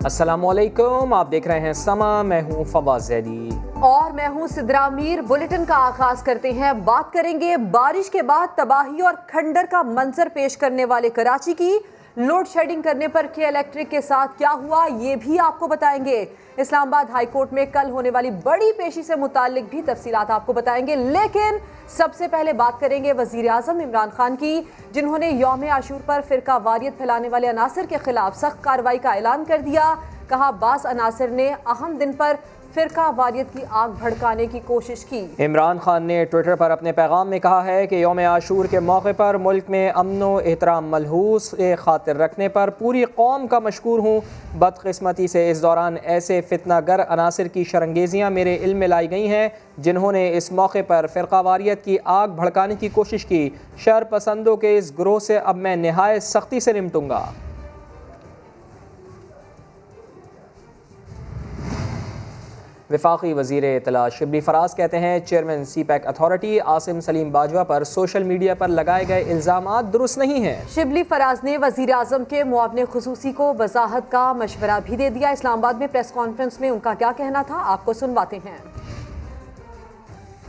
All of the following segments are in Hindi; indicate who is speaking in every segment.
Speaker 1: अस्सलामुअलैकुम, आप देख रहे हैं समा। मैं हूं फवाद ज़ैदी
Speaker 2: और मैं हूं सिद्रा मीर। बुलेटिन का आगाज करते हैं। बात करेंगे बारिश के बाद तबाही और खंडर का मंजर पेश करने वाले कराची की। लोड शेडिंग करने पर के इलेक्ट्रिक के साथ क्या हुआ ये भी आपको बताएंगे। इस्लामाबाद हाई कोर्ट में कल होने वाली बड़ी पेशी से मुताल्लिक भी तफसीलात आपको बताएंगे। लेकिन सबसे पहले बात करेंगे वजीर आज़म इमरान खान की, जिन्होंने यौम आशूर पर फिरका वारियत फैलाने वाले अनासर के खिलाफ सख्त कार्रवाई का ऐलान कर दिया। कहा बास अनासर ने अहम दिन पर फिरका वारियत की आग भड़काने की कोशिश की।
Speaker 1: इमरान खान ने ट्विटर पर अपने पैगाम में कहा है कि यौम आशूर के मौके पर मुल्क में अमन व एहतराम मलहूस खातिर रखने पर पूरी कौम का मशकूर हूँ। बदकिस्मती से इस दौरान ऐसे फितनागर अनासर की शरंगेजियाँ मेरे इल्म में लाई गई हैं, जिन्होंने इस मौके पर फिरका वारियत की आग भड़काने की कोशिश की। शर पसंदों के इस ग्रोह से अब मैं नहायत सख्ती से निपटूंगा। वफाकी वज़ीर इत्तलात शिबली फराज कहते हैं chairman CPEC authority Asim Salim Bajwa पर सोशल मीडिया पर लगाए गए इल्ज़ामात दुरुस्त नहीं हैं।
Speaker 2: शिबली फराज ने वज़ीर आज़म के मुआवने खुसूसी को वजाहत का मशवरा भी दे दिया। इस्लामाबाद में प्रेस कॉन्फ्रेंस में उनका क्या कहना था, आपको सुनवाते हैं।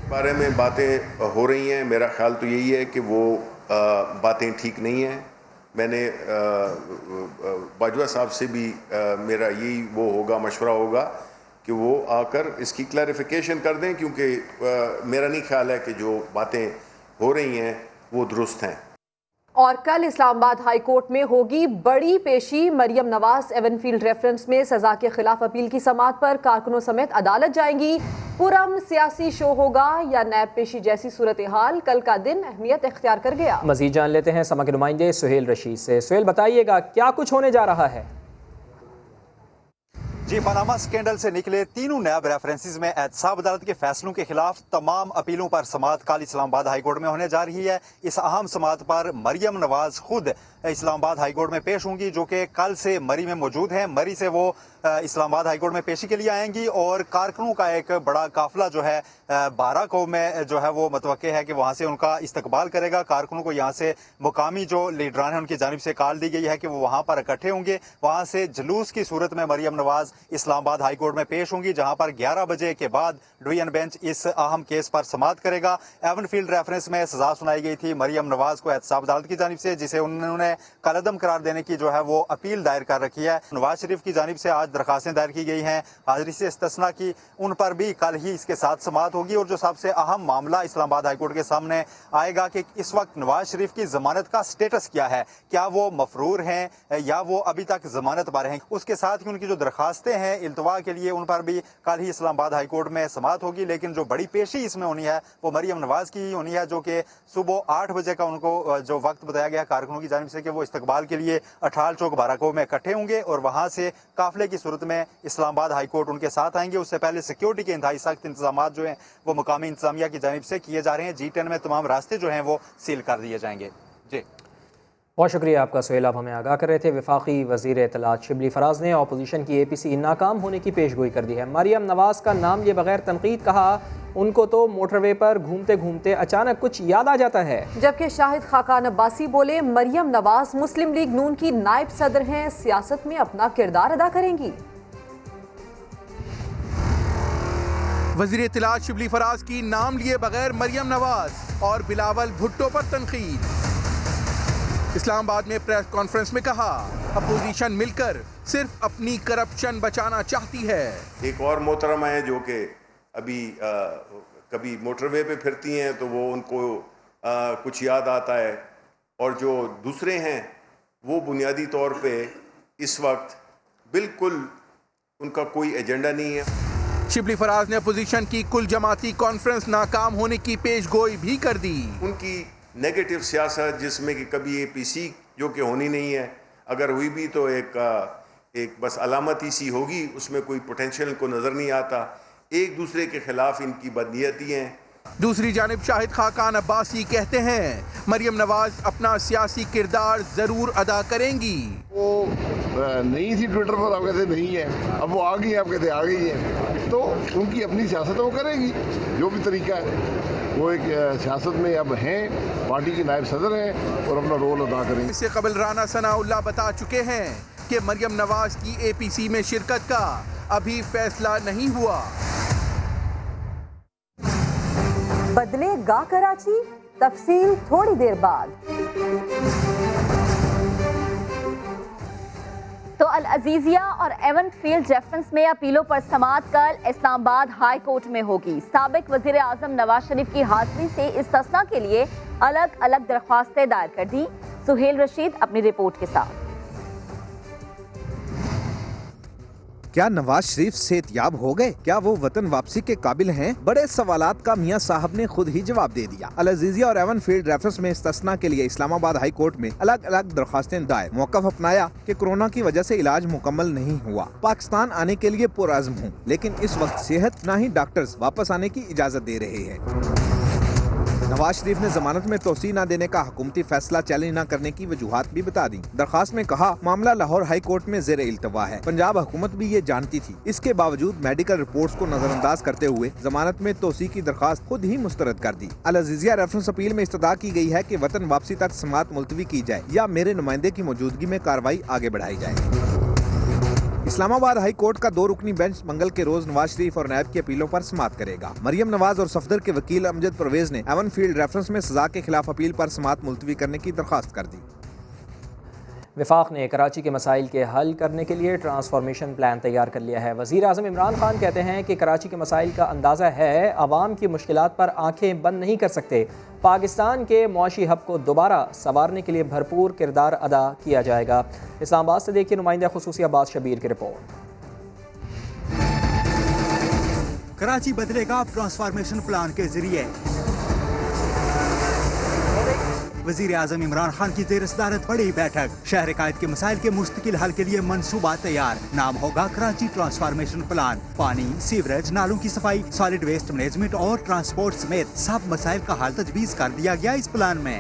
Speaker 3: बारे में बातें हो रही हैं, मेरा ख्याल तो यही है कि वो बातें ठीक नहीं हैं। मैंने बाजवा साहब से भी मेरा यही वो होगा, मशवरा होगा कि वो आकर इसकी क्लैरिफिकेशन कर दें, क्योंकि मेरा नहीं ख्याल है कि जो बातें हो रही हैं वो दुरुस्त हैं।
Speaker 2: और कल इस्लामाबाद हाई कोर्ट में होगी बड़ी पेशी। मरियम नवाज एवनफील्ड रेफरेंस में सजा के खिलाफ अपील की समाअत पर कारकुनों समेत अदालत जाएंगी। पुरअमन सियासी शो होगा या नैब पेशी जैसी सूरत हाल, कल का दिन अहमियत इख्तियार कर गया।
Speaker 1: मजीद जान लेते हैं समा के नुमाइंदे सुहेल रशीद से। सुहेल, बताइएगा क्या कुछ होने जा रहा है।
Speaker 4: जी, पनामा स्कैंडल से निकले तीनों नैब रेफरेंसेस में एहतसाब अदालत के फैसलों के खिलाफ तमाम अपीलों पर समाअत कल इस्लामाबाद हाई कोर्ट में होने जा रही है। इस अहम समाअत पर मरियम नवाज खुद इस्लामाबाद हाई कोर्ट में पेश होंगी, जो कि कल से मरी में मौजूद हैं। मरी से वो इस्लामाबाद हाई कोर्ट में पेशी के लिए आएंगी और कारकुनों का एक बड़ा काफिला जो है 12 को में जो है वो मतवक्के है कि वहाँ से उनका इस्तकबाल करेगा। कारकुनों को यहाँ से मुकामी जो लीडरान है उनकी जानिब से कॉल दी गई है कि वो वहाँ पर इकट्ठे होंगे। वहाँ से जुलूस की सूरत में मरियम नवाज इस्लामाबाद हाई कोर्ट में पेश होंगी, जहाँ पर 11 बजे के बाद डिवीजन बेंच इस अहम केस पर समाअत करेगा। एवनफील्ड रेफरेंस में सजा सुनाई गई थी मरियम नवाज को एहतसाब अदालत की जानिब से, जिसे उन्होंने कलअदम करार देने की जो है वो अपील दायर कर रखी है। नवाज शरीफ की जानिब से आज दरखास्तें दायर की गई हैं हाजिरी से इस्तिस्ना की, उन पर भी कल ही इसके साथ समाअत होगी। और जो सबसे अहम मामला इस्लामाबाद हाई कोर्ट के सामने आएगा कि इस वक्त नवाज शरीफ की जमानत का स्टेटस क्या है, क्या वो मफरूर हैं या वो अभी तक जमानत पर हैं। उसके साथ ही उनकी जो दरखास्तें हैं इल्तवा के लिए, उन पर भी कल ही इस्लामाबाद हाई कोर्ट में समाअत होगी। लेकिन जो बड़ी पेशी इसमें होनी है वो मरियम नवाज की होनी है, जो कि सुबह 8 बजे का उनको जो वक्त बताया गया कारकुनों की जानिब से कि वो इस्तकबाल के लिए अठाल चौक बाराको में इकट्ठे होंगे और वहां से काफिले की सूरत में इस्लामाबाद हाई कोर्ट उनके साथ आएंगे। उससे पहले सिक्योरिटी के इंतहाई सख्त इंतजाम जो हैं वो मुकामी इंतजामिया की जानिब से किए जा रहे हैं। G10 में तमाम रास्ते जो हैं वो सील कर दिए जाएंगे। जी,
Speaker 1: बहुत शुक्रिया आपका सुहेल, आप हमें आगाह कर रहे थे। वफाकी वज़ीर इत्तलात शिबली फराज ने अपोजिशन की APC नाकाम होने की पेशगोई कर दी है। मरियम नवाज का नाम लिए बगैर तनकीद, कहा उनको तो मोटरवे पर घूमते घूमते अचानक कुछ याद आ जाता है।
Speaker 2: जबकि शाहिद खाकान अब्बासी बोले मरियम नवाज मुस्लिम लीग नून की नायब सदर हैं, सियासत में अपना किरदार अदा करेंगी।
Speaker 5: वज़ीर इत्तलात शिबली फराज की नाम लिए बगैर मरियम नवाज और बिलावल भुट्टो पर तनकीद। इस्लामाबाद में प्रेस कॉन्फ्रेंस में कहा अपोजिशन मिलकर सिर्फ अपनी करप्शन बचाना चाहती है।
Speaker 3: एक और मोहतरमा है जो कि अभी कभी मोटरवे पे फिरती हैं तो वो उनको कुछ याद आता है, और जो दूसरे हैं वो बुनियादी तौर पे इस वक्त बिल्कुल उनका कोई एजेंडा नहीं है।
Speaker 5: शिबली फराज ने अपोजिशन की कुल जमाती कॉन्फ्रेंस नाकाम होने की पेशगोई भी कर दी।
Speaker 3: उनकी नेगेटिव सियासत, जिसमें कि कभी APC जो कि होनी नहीं है, अगर हुई भी तो एक बस अलामती सी होगी, उसमें कोई पोटेंशियल को नज़र नहीं आता। एक दूसरे के खिलाफ इनकी बदनीयती हैं।
Speaker 5: दूसरी जानिब शाहिद खाकान अब्बासी कहते हैं मरियम नवाज अपना सियासी किरदार जरूर अदा करेंगी।
Speaker 6: वो नहीं थी ट्विटर पर, आप कहते नहीं है, अब वो आ गई, आप कहते आ गई है, तो उनकी अपनी सियासत वो करेंगी जो भी तरीका है। वो एक सियासत में अब हैं, पार्टी के नायब सदर हैं और अपना रोल अदा करेंगे।
Speaker 5: इससे कबल राना सनाउल्लाह बता चुके हैं जबकि मरियम नवाज की APC में शिरकत का अभी फैसला नहीं हुआ।
Speaker 2: बदलेगा कराची? तफसील थोड़ी देर बाद।
Speaker 7: तो अल अजीजिया और एवन फील्ड रेफरेंस में अपीलों पर समाअत कल इस्लामाबाद हाई कोर्ट में होगी। साबिक वजीर आजम नवाज शरीफ की हाजिरी से इस्तिस्ना के लिए अलग अलग दरख्वास्तें दायर कर दी। सुहेल रशीद अपनी रिपोर्ट के साथ।
Speaker 8: क्या नवाज शरीफ सेहतयाब हो गए? क्या वो वतन वापसी के काबिल हैं? बड़े सवालात का मियां साहब ने खुद ही जवाब दे दिया। अल अजीजिया और एवन फील्ड रेफरेंस में इस्तिस्ना के लिए इस्लामाबाद हाई कोर्ट में अलग अलग दरख्वास्तें दायर। मौक़िफ़ अपनाया कि कोरोना की वजह से इलाज मुकम्मल नहीं हुआ। पाकिस्तान आने के लिए पुरअज़्म हूँ, लेकिन इस वक्त सेहत न ही डॉक्टर्स वापस आने की इजाज़त दे रहे हैं। नवाज शरीफ ने जमानत में तोसी न देने का हुकूमती फैसला चैलेंज न करने की वजूहात भी बता दी। दरखास्त में कहा मामला लाहौर हाई कोर्ट में ज़ेर इल्तवा है। पंजाब हुकूमत भी ये जानती थी। इसके बावजूद मेडिकल रिपोर्ट्स को नजरअंदाज करते हुए जमानत में तोसी की दरखास्त खुद ही मुस्तरद कर दी। अल अजीजिया रेफरेंस अपील में इस्तदा की गई है कि वतन वापसी तक समाअत मुलतवी की जाए या मेरे नुमाइंदे की मौजूदगी में कार्रवाई आगे बढ़ाई जाए। इस्लामाबाद हाई कोर्ट का 2 रुकनी बेंच मंगल के रोज नवाज शरीफ और नैब की अपीलों पर समाअत करेगा। मरियम नवाज और सफदर के वकील अमजद परवेज ने एवन फील्ड रेफरेंस में सजा के खिलाफ अपील पर समाअत मुलतवी करने की दरख्वास्त कर दी।
Speaker 1: वफाक ने कराची के मसाइल के हल करने के लिए ट्रांसफॉर्मेशन प्लान तैयार कर लिया है। वज़ीर आज़म इमरान खान कहते हैं कि कराची के मसाइल का अंदाज़ा है, आवाम की मुश्किलात पर आंखें बंद नहीं कर सकते। पाकिस्तान के मुआशी हब को दोबारा संवारने के लिए भरपूर किरदार अदा किया जाएगा। इस्लामाबाद से देखिए नुमाइंदा खुसूसी अब्बास शबीर की रिपोर्ट।
Speaker 4: कराची बदलेगा ट्रांसफॉर्मेशन प्लान के जरिए। वजीर आजम इमरान खान की ज़ेर सदारत बड़ी बैठक। शहर कायद के मसाइल के मुस्तकिल हल के लिए मंसूबा तैयार। नाम होगा कराची ट्रांसफॉर्मेशन प्लान। पानी, सीवरेज, नालों की सफाई, सॉलिड वेस्ट मैनेजमेंट और ट्रांसपोर्ट समेत सब मसाइल का हल तजवीज़ कर दिया गया इस प्लान में।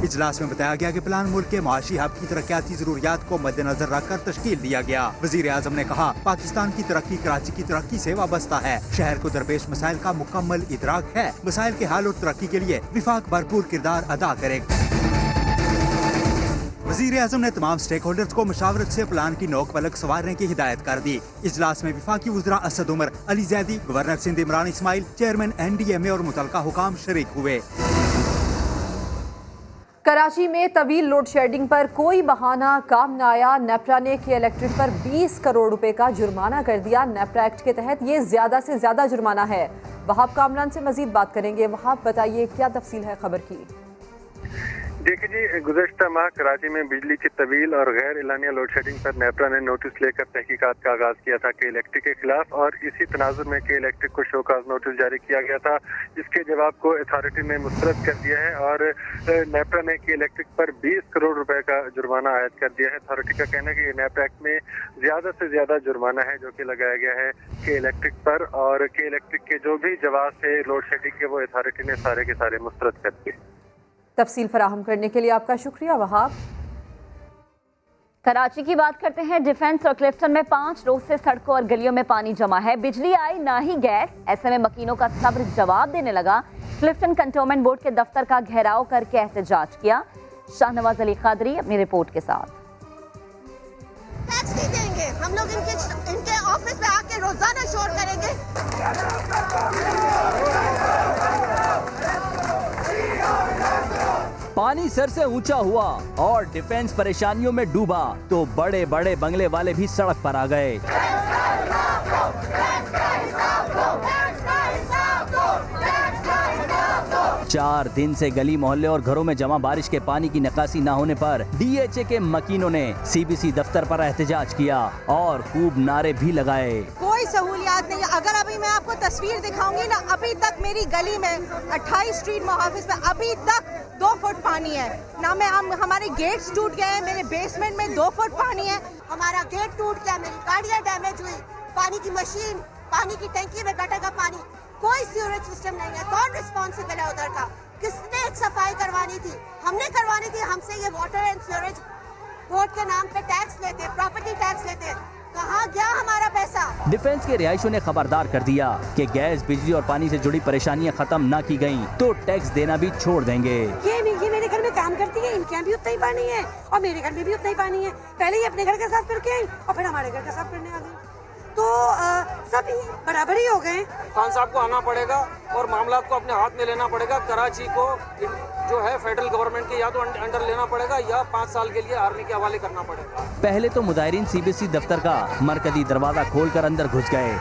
Speaker 4: इजलास में बताया गया कि प्लान मुल्क के मुआशी हब की तरक्याती जरूरियात को मद्देनजर रखकर तश्कील दिया गया। वजीर आजम ने कहा पाकिस्तान की तरक्की कराची की तरक्की से वाबस्ता है। शहर को दरपेश मसाइल का मुकम्मल इदराक है। मसाइल के हल और तरक्की के लिए विफाक भरपूर किरदार अदा करेगा। वजीर आजम ने तमाम स्टेक होल्डर्स को मशावरत से प्लान की नोक पलक संवारने की हिदायत कर दी। इजलास में विफाकी वज़रा Asad Umar, Ali Zaidi, governor Sindh Imran Ismail, chairman NDMA और मुतलका हुकाम शरीक हुए।
Speaker 2: कराची में तवील लोड शेडिंग पर कोई बहाना काम न आया। नेपरा ने के इलेक्ट्रिक पर 20 करोड़ रुपए का जुर्माना कर दिया। नेपरा एक्ट के तहत ये ज्यादा से ज्यादा जुर्माना है। वहाब कामरान से मजीद बात करेंगे। वहाब बताइए क्या तफसील है खबर की।
Speaker 9: देखिए जी, गुज़श्ता माह कराची में बिजली की तवील और गैर एलानिया लोड शेडिंग पर नेपरा ने नोटिस लेकर तहकीकात का आगाज किया था के इलेक्ट्रिक के खिलाफ, और इसी तनाजुर में के इलेक्ट्रिक को शोकाज नोटिस जारी किया गया था, जिसके जवाब को अथॉरिटी ने मुस्तरद कर दिया है और नेपरा ने के इलेक्ट्रिक पर 20 करोड़ रुपए का जुर्माना आयद कर दिया है। अथॉरिटी का कहना है कि नेपरा एक्ट में ज्यादा से ज्यादा जुर्माना है जो कि लगाया गया है के इलेक्ट्रिक पर, और के इलेक्ट्रिक के जो भी जवाब थे लोड शेडिंग के वो अथॉरिटी ने सारे के सारे मुस्तरद कर दिए।
Speaker 2: तफसील फराहम करने के लिए आपका शुक्रिया वहाब।
Speaker 7: कराची की बात करते हैं। डिफेंस और क्लिफ्टन में 5 रोज से सड़कों और गलियों में पानी जमा है। बिजली आई ना ही गैस। ऐसे में मकीनों का सब्र जवाब देने लगा। क्लिफ्टन कंटोनमेंट बोर्ड के दफ्तर का घेराव करके एहतजाज किया। शाहनवाज अली कादरी अपनी रिपोर्ट के साथ।
Speaker 10: टैक्स नहीं देंगे हम लोग, इनके ऑफिस पे आके रोजाना शोर करेंगे।
Speaker 11: पानी सर से ऊंचा हुआ और डिफेंस परेशानियों में डूबा तो बड़े बड़े बंगले वाले भी सड़क पर आ गए। 4 दिन से गली मोहल्ले और घरों में जमा बारिश के पानी की निकासी न होने पर DHA के मकीनों ने CBC दफ्तर पर एहतजाज किया और खूब नारे भी लगाए।
Speaker 10: कोई सहूलियात नहीं। अगर अभी मैं आपको तस्वीर दिखाऊंगी ना, अभी तक मेरी गली में 28 स्ट्रीट मुहाफिज में अभी तक 2 फुट पानी है ना। हमारे गेट्स टूट गए हैं, मेरे बेसमेंट में 2 फुट पानी है। हमारा गेट टूट गया, मेरी गाड़ियाँ डैमेज हुई, पानी की मशीन, पानी की टंकी में गटर का पानी, कोई सीवरेज सिस्टम नहीं है। कौन रिस्पॉन्सिबल है उधर का? किसने एक सफाई करवानी थी? हमने करवानी थी। हमसे ये वाटर एंड सीवरेज बोर्ड के नाम पे टैक्स लेते, प्रॉपर्टी टैक्स लेते। कहाँ गया हमारा पैसा?
Speaker 11: डिफेंस के रिहायशों ने खबरदार कर दिया कि गैस, बिजली और पानी से जुड़ी परेशानियां खत्म न की गयी तो टैक्स देना भी छोड़ देंगे।
Speaker 10: ये मेरे घर में काम करती है,
Speaker 12: आपके यहाँ भी उतना ही पानी है और मेरे घर में भी उतना ही पानी है। पहले ही अपने घर का साफ करके आई और फिर हमारे घर का साफ करने आ गई, तो सब बराबर ही हो गए।
Speaker 13: खान साहब को आना पड़ेगा और मामला को अपने हाथ में लेना पड़ेगा। कराची को जो है फेडरल गवर्नमेंट के या तो अंडर लेना पड़ेगा या 5 साल के लिए आर्मी के हवाले करना पड़ेगा।
Speaker 11: पहले तो मुजाहिरीन सीबीसी दफ्तर का मरकजी दरवाजा खोलकर अंदर घुस गए,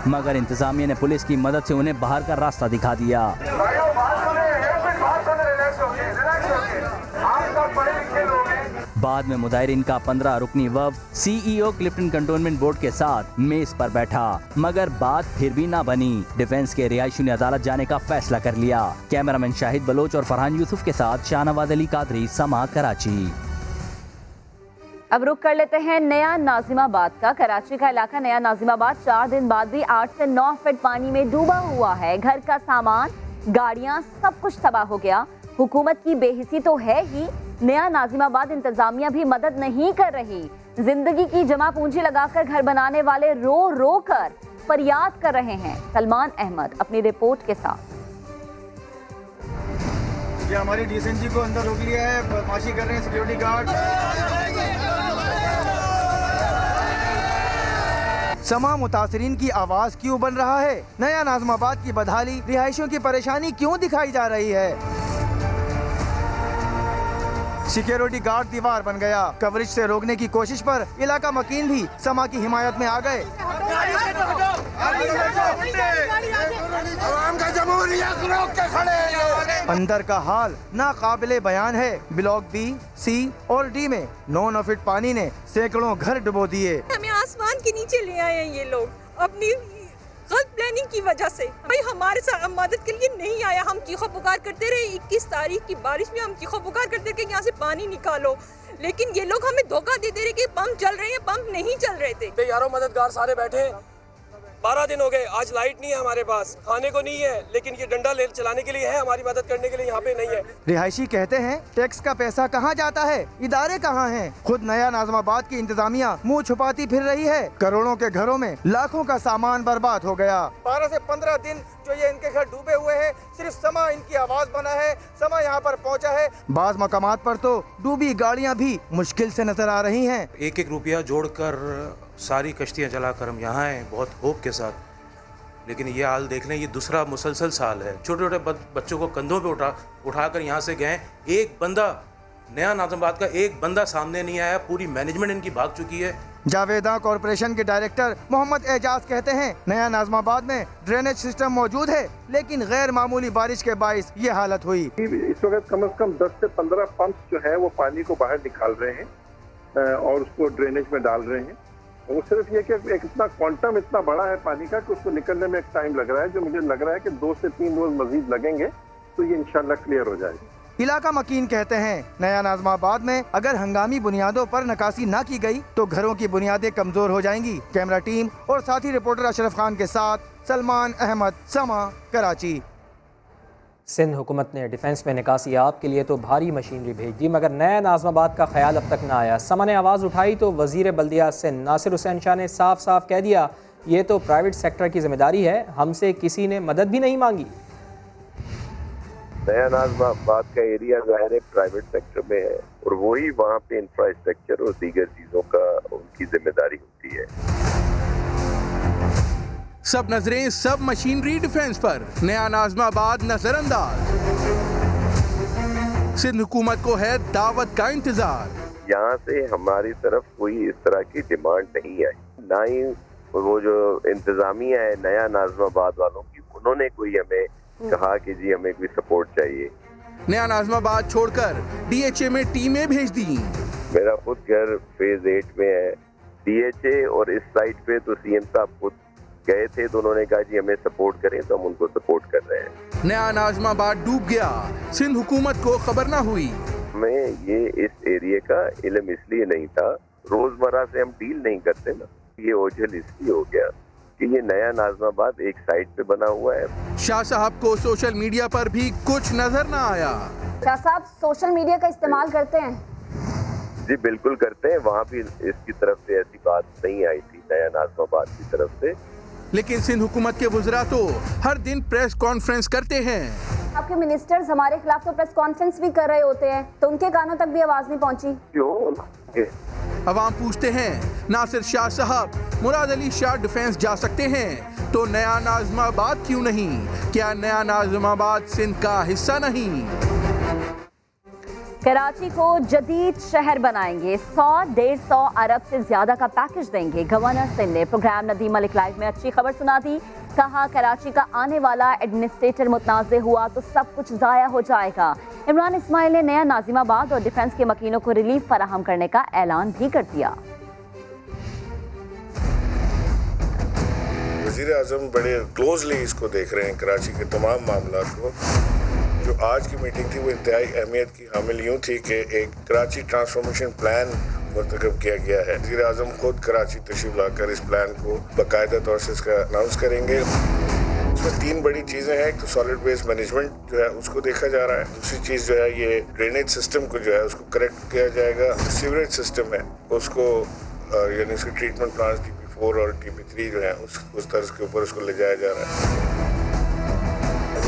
Speaker 11: मगर इंतजामिया ने पुलिस की मदद से उन्हें बाहर का रास्ता दिखा दिया। बाद में मुजाहिरीन का 15 रुकनी वफ्द सीईओ क्लिफ्टन कंटोनमेंट बोर्ड के साथ मेज पर बैठा, मगर बात फिर भी ना बनी। डिफेंस के रिहायशियों ने अदालत जाने का फैसला कर लिया। कैमरामैन शाहिद बलोच और फरहान यूसुफ के साथ शाहनवाज अली कादरी, समा, कराची।
Speaker 7: अब रुक कर लेते हैं नया नाजिमाबाद का। कराची का इलाका नया नाजिमाबाद 4 दिन बाद भी 8 से 9 फीट पानी में डूबा हुआ है। घर का सामान, गाड़ियां, सब कुछ तबाह हो गया। हुकूमत की बेहिसी तो है ही, नया नाजिमाबाद इंतजामिया भी मदद नहीं कर रही। जिंदगी की जमा पूंजी लगाकर घर बनाने वाले रो रो कर फरियाद कर रहे हैं। सलमान अहमद अपनी रिपोर्ट के साथ।
Speaker 14: ये हमारी डीएसएनजी को अंदर रोक लिया है, बदमाशी कर रहे हैं सिक्योरिटी गार्ड। समा मुतासरीन की आवाज क्यों बन रहा है? नया नाजिमाबाद की बदहाली रिहायशियों की परेशानी क्यों दिखाई जा रही है? सिक्योरिटी गार्ड दीवार बन गया। कवरेज से रोकने की कोशिश पर इलाका मकीन भी समा की हिमायत में आ गए। अंदर का हाल नाकाबिले बयान है। ब्लॉक बी, सी और डी में 9 फीट पानी ने सैकड़ों घर डुबो दिए।
Speaker 15: हमें आसमान के नीचे ले आए हैं ये लोग अपनी गलत प्लानिंग की वजह से। भाई हमारे साथ मदद के लिए नहीं आया। हम चीखो पुकार करते रहे। 21 तारीख की बारिश में हम चीखो पुकार करते रहे कि यहाँ से पानी निकालो, लेकिन ये लोग हमें धोखा दे रहे कि पंप चल रहे हैं, पंप नहीं चल रहे थे।
Speaker 13: यारों मददगार सारे बैठे 12 दिन हो गए, आज लाइट नहीं है हमारे पास, खाने को नहीं है, लेकिन ये डंडा ले चलाने के लिए है, हमारी मदद करने के लिए यहाँ पे नहीं है।
Speaker 14: रिहायशी कहते हैं टैक्स का पैसा कहाँ जाता है, इदारे कहाँ हैं? खुद नया नाजिमाबाद की इंतजामिया मुंह छुपाती फिर रही है। करोड़ों के घरों में लाखों का सामान बर्बाद हो गया। 12 से 15 दिन जो ये इनके घर डूबे हुए हैं, सिर्फ समा इनकी आवाज बना है, समा यहाँ पर पहुँचा है। बाज़ मकामात पर तो डूबी गाड़ियाँ भी मुश्किल से नजर आ रही हैं।
Speaker 16: 1-1 रुपया जोड़कर सारी कश्तियाँ जलाकर हम यहाँ आए बहुत होप के साथ, लेकिन ये हाल देख लें, ये दूसरा मुसलसल साल है। छोटे छोटे बच्चों को कंधों पे उठाकर यहाँ से गए। एक बंदा, नया नाजिमाबाद का एक बंदा सामने नहीं आया। पूरी मैनेजमेंट इनकी भाग चुकी है।
Speaker 14: जावेदा कॉरपोरेशन के डायरेक्टर मोहम्मद एजाज कहते हैं नया नाजिमाबाद में ड्रेनेज सिस्टम मौजूद है, लेकिन गैर मामूली बारिश के बाइस ये हालत हुई।
Speaker 17: इस वक्त कम से कम 10 से 15 पंप जो है वो पानी को बाहर निकाल रहे हैं और उसको ड्रेनेज में डाल रहे हैं। वो सिर्फ ये कि एक इतना क्वांटम इतना बड़ा है पानी का कि उसको निकलने में एक टाइम लग रहा है, जो मुझे लग रहा है कि 2 से 3 रोज मजीद लगेंगे तो ये इंशाल्लाह क्लियर हो जाएगा।
Speaker 14: इलाका मकीन कहते हैं नया नाजिमाबाद में अगर हंगामी बुनियादों पर नकासी न की गई तो घरों की बुनियादें कमजोर हो जाएंगी। कैमरा टीम और साथी रिपोर्टर अशरफ खान के साथ सलमान अहमद, समा, कराची।
Speaker 1: सिंध हुकूमत ने डिफेंस में निकासियाब के लिए तो भारी मशीनरी भेज दी, मगर नया नाजिमाबाद का ख्याल अब तक न आया। समा ने आवाज़ उठाई तो वज़ीर बल्दियात सिंध नासिर हुसैन शाह ने साफ साफ कह दिया, ये तो प्राइवेट सेक्टर की जिम्मेदारी है, हमसे किसी ने मदद भी नहीं मांगी।
Speaker 18: नया नाजिमाबाद का एरिया ज़ाहिर है प्राइवेट सेक्टर में है और वही वहाँ पे इंफ्रास्ट्रक्चर और दीगर चीज़ों का उनकी जिम्मेदारी होती है।
Speaker 5: सब नजरें, सब मशीनरी डिफेंस पर। नया नाजिमाबाद नजरअंदाज। सिंध हुकूमत को है दावत का इंतजार।
Speaker 18: यहाँ से हमारी तरफ कोई इस तरह की डिमांड नहीं आई, ना ही वो जो इंतजामिया है नया नाजिमाबाद वालों की, उन्होंने कोई हमें कहा कि जी हमें कोई सपोर्ट चाहिए।
Speaker 5: नया नाजिमाबाद छोड़कर डीएचए में टीमें भेज दी।
Speaker 18: मेरा खुद घर फेज 8 में है। डीएचए और इस साइड पे तो सीएम साहब खुद गए थे तो उन्होंने कहा जी हमें सपोर्ट करें, तो हम उनको सपोर्ट कर रहे हैं।
Speaker 5: नया नाजिमाबाद डूब गया, सिंध हुकूमत को खबर न हुई।
Speaker 18: हमें ये इस एरिया का इल्म इसलिए नहीं था, रोजमर्रा से हम डील नहीं करते ना, ये ओझल इसलिए हो गया कि ये नया नाजिमाबाद एक साइड पे बना हुआ है।
Speaker 5: शाह साहब को सोशल मीडिया पर भी कुछ नजर न आया।
Speaker 7: शाह साहब सोशल मीडिया का इस्तेमाल करते हैं?
Speaker 18: जी बिल्कुल करते हैं, वहाँ भी इसकी तरफ से ऐसी बात नहीं आई थी नया नाजिमाबाद की तरफ से।
Speaker 5: लेकिन सिंध हुकूमत के वुज़रा तो हर दिन प्रेस कॉन्फ्रेंस करते हैं।
Speaker 7: आपके मिनिस्टर्स हमारे खिलाफ तो प्रेस कॉन्फ्रेंस भी कर रहे होते हैं, तो उनके कानों तक भी आवाज नहीं पहुंची।
Speaker 5: अवाम पूछते हैं, नासिर शाह साहब, मुराद अली शाह डिफेंस जा सकते हैं तो नया नाज़िमाबाद क्यों नहीं? क्या नया नाज़िमाबाद सिंध का हिस्सा नहीं?
Speaker 7: कराची को जदीद शहर बनाएंगे, 100-150 अरब से ज्यादा का पैकेज देंगे। गवर्नर सिंध ने प्रोग्राम नदीम मलिक लाइव में अच्छी खबर सुना दी। कहा कराची का आने वाला एडमिनिस्ट्रेटर मुतनाज़ हुआ तो सब कुछ ज़ाया हो जाएगा। इमरान इस्माइल ने नया नाज़िमाबाद और डिफेंस के मकीनों को रिलीफ फराहम करने का ऐलान भी कर दिया।
Speaker 19: वज़ीर आज़म बड़े क्लोजली इसको देख रहे हैं, कराची के तमाम मामला को। जो आज की मीटिंग थी वो इंतहाई अहमियत की हामिल यूँ थी कि एक कराची ट्रांसफॉर्मेशन प्लान मुंतखब किया गया है। वज़ीर आज़म खुद कराची तशरीफ लाकर इस प्लान को बाकायदा तौर से इसका अनाउंस करेंगे। इसमें 3 बड़ी चीज़ें हैं। एक तो सॉलिड वेस्ट मैनेजमेंट जो है उसको देखा जा रहा है। दूसरी चीज़ जो है ये ड्रेनेज सिस्टम को जो है उसको करेक्ट किया जाएगा। सीवरेज सिस्टम है उसको यानी उसके ट्रीटमेंट प्लांट्स TP4 और TP3 जो है उस तर्ज के ऊपर उसको ले जाया जा रहा है।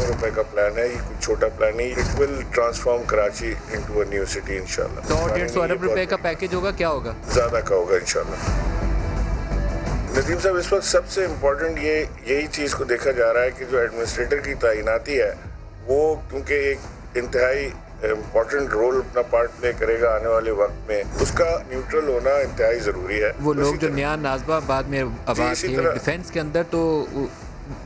Speaker 19: रुपए का प्लान है, ये कुछ छोटा प्लान नहीं। It will transform Karachi into a new city इंशाल्लाह।
Speaker 20: 100-150 अरब रुपए का पैकेज होगा, क्या होगा?
Speaker 19: ज्यादा का होगा इंशाल्लाह। नदीम साहब, इस वक्त सबसे इम्पोर्टेंट यही चीज को देखा जा रहा है कि जो एडमिनिस्ट्रेटर की तैनाती है वो क्योंकि एक इंतहाई इम्पोर्टेंट रोल अपना पार्ट प्ले करेगा आने वाले वक्त में, उसका न्यूट्रल होना इंतहाई जरूरी है।
Speaker 20: वो लोग जो नया नाज़िमाबाद में आबाद थे डिफेंस के अंदर, तो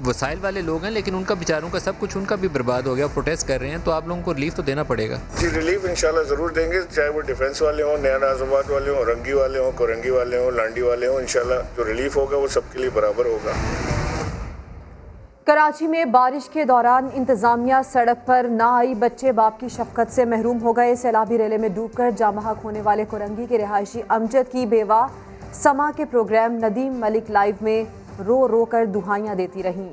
Speaker 20: वसाइल वाले लोग हैं, लेकिन उनका बेचारों का सब कुछ उनका भी बर्बाद हो गया, प्रोटेस्ट कर रहे हैं, तो आप लोगों को रिलीफ तो देना पड़ेगा।
Speaker 19: जी, रिलीफ इंशाल्लाह जरूर देंगे, चाहे वो डिफेंस वाले हों, नया नाज़िमाबाद वाले हों, रंगी वाले हों, कोरंगी वाले हों, लांडी वाले हों, इंशाल्लाह जो रिलीफ होगा वो सबके लिए बराबर होगा।
Speaker 2: कराची में बारिश के दौरान इंतजामिया सड़क पर ना आई, बच्चे बाप की शफकत से महरूम हो गए। सैलाबी रेले में डूबकर जाँ बहक होने वाले कोरंगी के रिहायशी अमजद की बेवा समा के प्रोग्राम नदीम मलिक लाइव में रो रो कर दुहाइयां देती रहीं।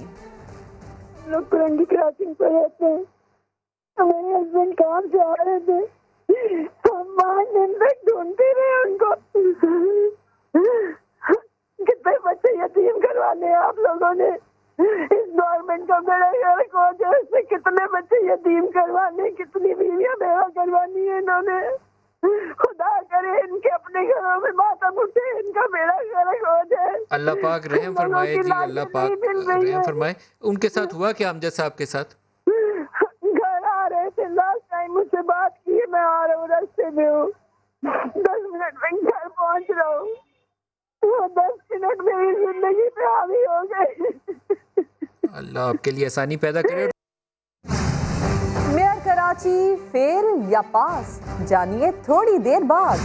Speaker 21: लोग कोरंगी क्रॉसिंग पर रहते हैं, हमारे हस्बैंड काम से आ रहे थे, हम 5 दिन तक ढूंढते रहे उनको। कितने बच्चे यतीम करवाने आप लोगों ने, इस गवर्नमेंट को बेड़ा को जैसे कितने बच्चे यतीम करवाने, कितनी बीवियां बेवा करवानी है इन्होंने। खुदा करे इनके अपने घरों में मातम उठे, इनका बेड़ा गर्क हो जाए।
Speaker 20: अल्लाह पाक रहम फरमाए जी, अल्लाह पाक रहम फरमाए। उनके साथ हुआ क्या अमजद साहब के साथ?
Speaker 21: घर आ रहे थे, लास्ट टाइम मुझसे बात की है, मैं आ रहा हूँ, रास्ते में हूँ, 10 मिनट में घर पहुँच रहा हूँ। वो 10 मिनट मेरी जिंदगी पे हावी हो गए।
Speaker 20: अल्लाह आपके लिए आसानी पैदा करे।
Speaker 2: मेयर कराची फेल या पास, जानिए थोड़ी देर बाद।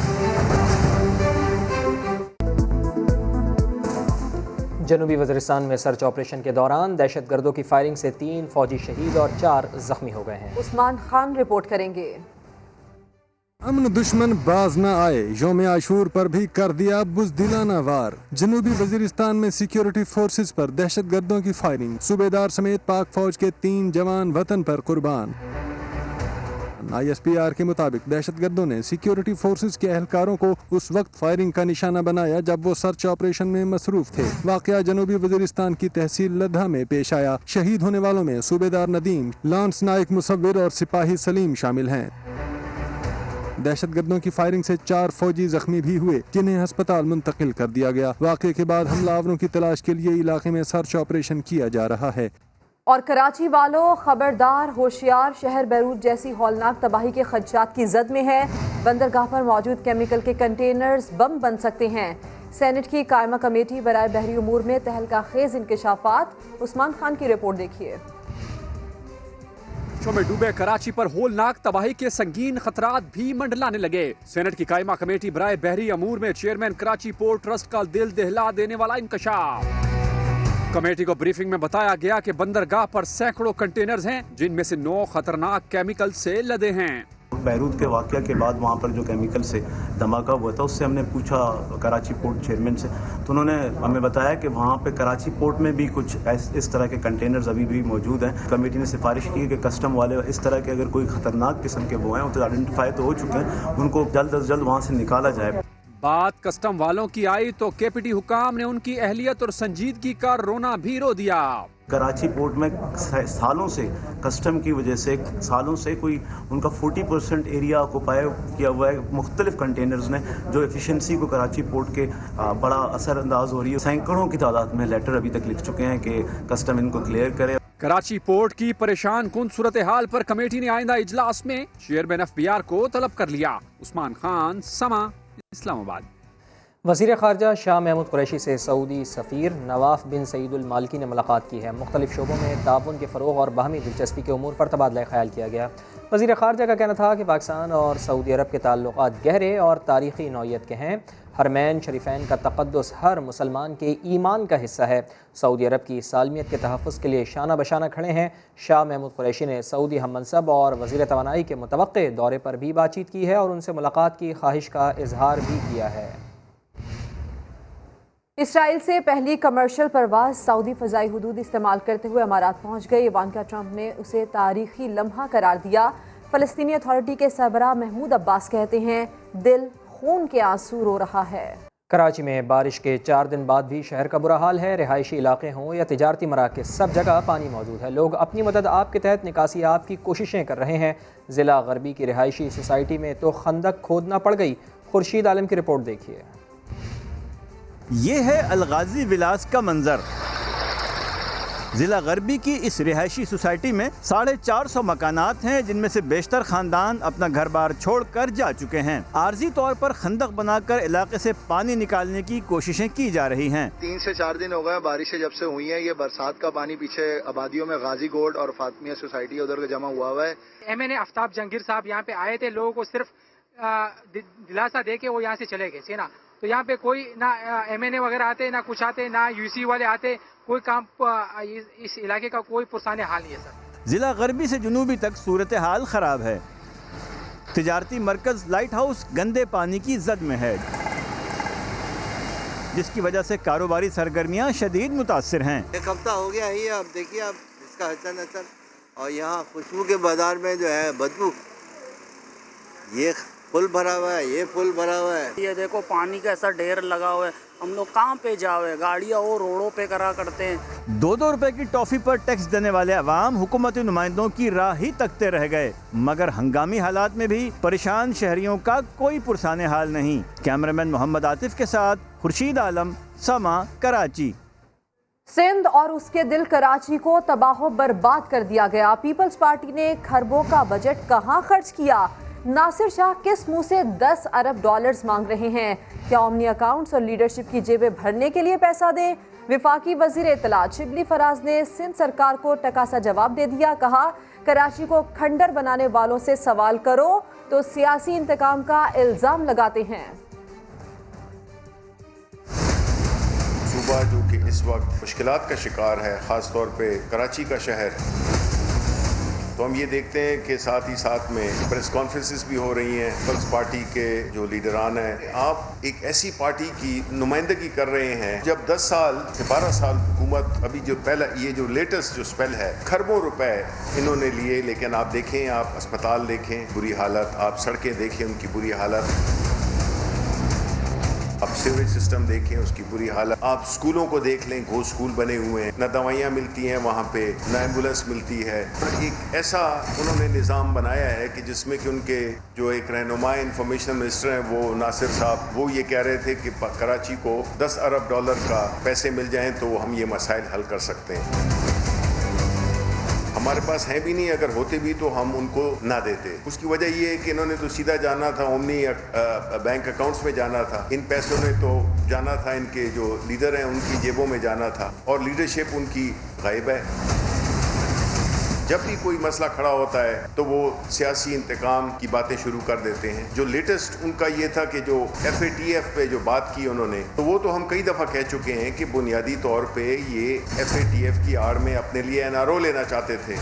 Speaker 1: जनूबी वज़ीरिस्तान में सर्च ऑपरेशन के दौरान दहशतगर्दों की फायरिंग से 3 फौजी शहीद और 4 जख्मी हो गए हैं।
Speaker 2: उस्मान खान रिपोर्ट करेंगे।
Speaker 22: अमन दुश्मन बाज न आए, यौम आशूर पर भी कर दिया बुज़दिलाना वार। जनूबी वज़ीरिस्तान में सिक्योरिटी फोर्सेस पर दहशतगर्दों की फायरिंग, सूबेदार समेत पाक फौज के 3 जवान वतन पर कुर्बान। ISPR के मुताबिक दहशतगर्दों ने सिक्योरिटी फोर्सेस के एहलकारों को उस वक्त फायरिंग का निशाना बनाया जब वो सर्च ऑपरेशन में मसरूफ थे। वाकया जनूबी वज़ीरिस्तान की तहसील लद्दा में पेश आया। शहीद होने वालों में सूबेदार नदीम, लांस नाइक मुसव्विर और सिपाही सलीम शामिल हैं। दहशतगर्दों की फायरिंग से 4 फौजी जख्मी भी हुए, जिन्हें अस्पताल मुंतकिल कर दिया गया। वाकये के बाद हमलावरों की तलाश के लिए इलाके में सर्च ऑपरेशन किया जा रहा है।
Speaker 2: और कराची वालों खबरदार, होशियार, शहर बैरूत जैसी हौलनाक तबाही के खदशात की जद में है। बंदरगाह पर मौजूद केमिकल के कंटेनर्स बम बन सकते हैं। सेनेट की कायमा कमेटी बराए बहरी उमूर में तहलका खेज इंकशाफात। उस्मान खान की रिपोर्ट देखिए।
Speaker 23: में डूबे कराची पर होलनाक तबाही के संगीन खतरात भी मंडलाने लगे। सेनेट की कायमा कमेटी बराए बहरी अमूर में चेयरमैन कराची पोर्ट ट्रस्ट का दिल दहला देने वाला इंकशाफ। कमेटी को ब्रीफिंग में बताया गया कि बंदरगाह पर सैकड़ों कंटेनर्स हैं, जिनमें से 9 खतरनाक केमिकल से लदे हैं।
Speaker 24: बैरूत के वाक़या के बाद वहाँ पर जो केमिकल से धमाका हुआ था, उससे हमने पूछा कराची पोर्ट चेयरमैन से, तो उन्होंने हमें बताया कि वहाँ पे कराची पोर्ट में भी कुछ इस तरह के कंटेनर्स अभी भी मौजूद हैं। कमेटी ने सिफारिश की कि कस्टम वाले इस तरह के अगर कोई ख़तरनाक किस्म के वो हैं, तो आइडेंटिफाई तो हो चुके हैं, उनको जल्द अज जल्द वहाँ से निकाला जाए।
Speaker 23: बात कस्टम वालों की आई तो केपीटी हुकाम ने उनकी अहलियत और संजीदगी का रोना भी रो दिया।
Speaker 24: कराची पोर्ट में सालों से कस्टम की वजह से सालों से कोई उनका 40% एरिया ऑक्युपाई किया हुआ है मुख्तलिफ कंटेनर्स ने, जो एफिशिएंसी को कराची पोर्ट के बड़ा असरअंदाज हो रही है। सैकड़ों की तादाद में लेटर अभी तक लिख चुके हैं कि कस्टम इनको क्लियर करे।
Speaker 23: कराची पोर्ट की परेशान कुन सूरत हाल पर कमेटी ने आइंदा इजलास में चेयरमैन FBR को तलब कर लिया। उस्मान खान, समा, इस्लामाबाद।
Speaker 1: वज़ीर ख़ारजा शाह महमूद कुरैशी से सऊदी सफ़ीर नवाफ बिन सईद अल मालिकी ने मुलाकात की है। मुख्तलिफ शोबों में ताउन के फ़रोग़ और बाहमी दिलचस्पी के उमूर पर तबादला ख्याल किया गया। वज़ीर ख़ारजा का कहना था कि पाकिस्तान और सऊदी अरब के ताल्लुक़ात गहरे और तारीख़ी नौइयत के हैं। हरमैन शरीफैन का तक़द्दुस हर मुसलमान के ईमान का हिस्सा है। सऊदी अरब की सालमियत के तहफ़्फ़ुज़ के लिए शाना बशाना खड़े हैं। शाह महमूद कुरैशी ने सऊदी हम मनसब और वज़ीर तवानाई के मुतवक्के दौरे पर भी बातचीत की है और उनसे मुलाकात की ख्वाहिश का इजहार भी किया है।
Speaker 2: इसराइल से पहली कमर्शियल परवाज सऊदी फ़ज़ाई हुदूद इस्तेमाल करते हुए अमारात पहुँच गई। इवांका ट्रंप ने उसे तारीख़ी लम्हा करार दिया। फ़लस्तीनी अथॉरिटी के सरबराह महमूद अब्बास कहते हैं दिल खून के आंसू रो रहा है।
Speaker 1: कराची में बारिश के 4 दिन बाद भी शहर का बुरा हाल है। रिहायशी इलाके हों या तिजारती मराकज़, सब जगह पानी मौजूद है। लोग अपनी मदद आप के तहत निकासी आप की कोशिशें कर रहे हैं। ज़िला गरबी की रिहायशी सोसाइटी में तो खंदक खोदना पड़ गई। खुर्शीद आलम की रिपोर्ट देखिए।
Speaker 3: ये है अलगाजी विलास का मंजर। जिला गरबी की इस रिहायशी सोसाइटी में 450 मकानात हैं, जिनमें से बेशतर खानदान अपना घर बार छोड़कर जा चुके हैं। आर्जी तौर पर खंदक बनाकर इलाके से पानी निकालने की कोशिशें की जा रही हैं।
Speaker 4: 3 से 4 दिन हो गए बारिशें जब से हुई हैं। ये बरसात का पानी पीछे आबादियों में गाजी गोल्ड और फातमिया सोसाइटी उधर जमा हुआ है।
Speaker 6: MNA आफ्ताब जंगीर साहब यहाँ पे आए थे, लोगों को सिर्फ दिलासा दे के वो यहाँ से चले गए ना। तो यहाँ पे कोई ना MNA वगैरह आते, ना कुछ आते, ना UC वाले आते, कोई काम इस इलाके का कोई पुरसाने हाल नहीं है सर।
Speaker 3: जिला गरबी से जुनूबी तक सूरत हाल खराब है। तिजारती मरकज लाइट हाउस गंदे पानी की जद में है, जिसकी वजह से कारोबारी सरगर्मियां शदीद मुतासिर हैं।
Speaker 8: 1 हफ्ता हो गया ही, अब देखिए अब इसका हसन असर, और यहाँ खुशबू के बाजार में जो है बदबू, ये फुल भरा हुआ है, ये फुल भरा हुआ है।
Speaker 25: ये देखो पानी का ऐसा ढेर लगा हुआ है, हम लोग कहाँ पे जावे, गाड़ियाँ वो रोडों पे करा करते हैं।
Speaker 3: 2-2 रुपए की टॉफी पर टैक्स देने वाले अवाम हुकूमती नुमाइंदों की राह ही तकते रह गए, मगर हंगामी हालात में भी परेशान शहरियों का कोई पुरसाने हाल नहीं। कैमरामैन मोहम्मद आतिफ के साथ खुर्शीद आलम, समा, कराची।
Speaker 2: सिंध और उसके दिल कराची को तबाह बर्बाद कर दिया गया। पीपल्स पार्टी ने खरबों का बजट कहाँ खर्च किया? नासिर शाह किस मुंह से 10 अरब डॉलर्स मांग रहे हैं? क्या ओमनी अकाउंट्स और लीडरशिप की जेबें भरने के लिए पैसा दें? विफाकी वजीर इत्तलात शिबली फराज ने सिंध सरकार को टकासा जवाब दे दिया। कहा, कराची को खंडर बनाने वालों से सवाल करो तो सियासी इंतकाम का इल्जाम लगाते हैं।
Speaker 19: सूबा जो कि इस वक्त मुश्किलात का शिकार है, ख़ास तौर पे कराची का शहर, तो हम ये देखते हैं कि साथ ही साथ में प्रेस कॉन्फ्रेंसेस भी हो रही हैं। पीपल्स पार्टी के जो लीडरान हैं, आप एक ऐसी पार्टी की नुमाइंदगी कर रहे हैं जब 10 साल से 12 साल हुकूमत, अभी जो पहला ये जो लेटेस्ट जो स्पेल है, खरबों रुपए इन्होंने लिए, लेकिन आप देखें, आप अस्पताल देखें बुरी हालत, आप सड़कें देखें उनकी बुरी हालत, आप सीवरेज सिस्टम देखें उसकी बुरी हालत, आप स्कूलों को देख लें, घोष स्कूल बने हुए हैं, न दवाइयाँ मिलती हैं वहाँ पे, न एम्बुलेंस मिलती है। एक ऐसा उन्होंने निज़ाम बनाया है कि जिसमें कि उनके जो एक रहनुमा इंफॉर्मेशन मिनिस्टर हैं वो नासिर साहब, वो ये कह रहे थे कि कराची को 10 अरब डॉलर का पैसे मिल जाएं तो हम ये मसाइल हल कर सकते हैं। हमारे पास है भी नहीं, अगर होते भी तो हम उनको ना देते। उसकी वजह ये है कि इन्होंने तो सीधा जाना था, ओमनी बैंक अकाउंट्स में जाना था, इन पैसों ने तो जाना था इनके जो लीडर हैं उनकी जेबों में जाना था, और लीडरशिप उनकी गायब है। जब भी कोई मसला खड़ा होता है तो वो सियासी इंतकाम की बातें शुरू कर देते हैं। जो लेटेस्ट उनका ये था कि जो FATF पे जो बात की उन्होंने, तो वो तो हम कई दफ़ा कह चुके हैं कि बुनियादी तौर पे ये FATF की आड़ में अपने लिए NRO लेना चाहते थे।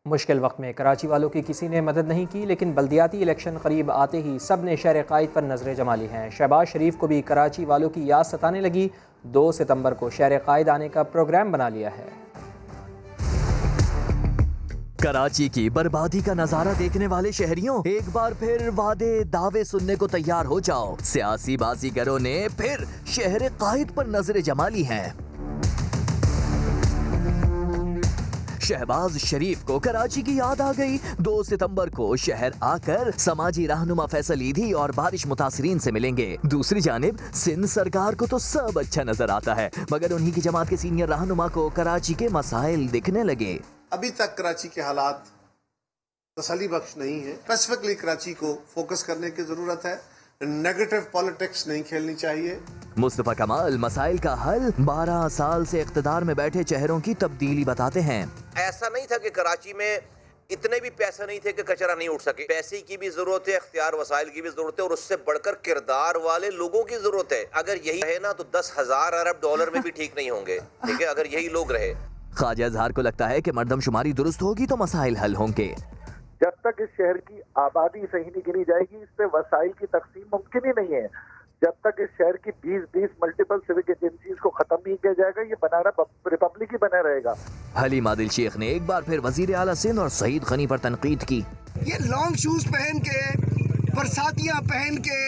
Speaker 1: मुश्किल वक्त में कराची वालों की किसी ने मदद नहीं की, लेकिन बल्दियाती इलेक्शन करीब आते ही सब ने शहर कायद पर नजरें जमा ली हैं। शहबाज शरीफ को भी कराची वालों की याद सताने लगी। 2 सितंबर को शहर कायद आने का प्रोग्राम बना लिया है।
Speaker 9: कराची की बर्बादी का नजारा देखने वाले शहरियों, एक बार फिर वादे दावे सुनने को तैयार हो जाओ। सियासी बाजीगरों ने फिर शहर कायद पर नजरें जमा ली हैं। शहबाज शरीफ को कराची की याद आ गई। 2 सितंबर को शहर आकर समाजी रहनुमा फैसल ईदी और बारिश मुतासरीन से मिलेंगे। दूसरी जानिब सिंध सरकार को तो सब अच्छा नजर आता है, मगर उन्हीं की जमात के सीनियर रहनुमा को कराची के मसाइल दिखने लगे।
Speaker 10: अभी तक कराची के हालात तसल्ली बख्श नहीं है। स्पेसिफिकली कराची को फोकस करने की जरूरत है। नेगेटिव पॉलिटिक्स नहीं खेलनी चाहिए।
Speaker 9: मुस्तफा कमाल मसाइल का हल 12 साल से इख्तिदार में बैठे चेहरों की तब्दीली बताते हैं।
Speaker 11: ऐसा नहीं था कि कराची में इतने भी पैसे नहीं थे कि कचरा नहीं उठ सके। पैसे की भी जरूरत है, इख्तियार वसाइल की भी जरूरत है, और उससे बढ़कर किरदार वाले लोगों की जरूरत है। अगर यही रहे ना तो 10,000 अरब डॉलर में भी ठीक नहीं होंगे। ठीक है, अगर यही लोग रहे।
Speaker 9: ख्वाजा अजहर को लगता है कि मर्दमशुमारी दुरुस्त होगी तो मसाइल हल होंगे।
Speaker 12: जब तक इस शहर की आबादी सही नहीं गिनी जाएगी, इस पे वसाइल की तकसीम मुमकिन ही नहीं है। जब तक इस शहर की 20 मल्टीपल सिविक एजेंसीज को खत्म नहीं किया जाएगा, ये बनाना रिपब्लिक ही बना रहेगा।
Speaker 9: हलीम आदिल शेख ने एक बार फिर वजीर आला सिंध और सईद गनी पर तनकीद की।
Speaker 15: ये लॉन्ग शूज पहन के, बरसातियां पहन के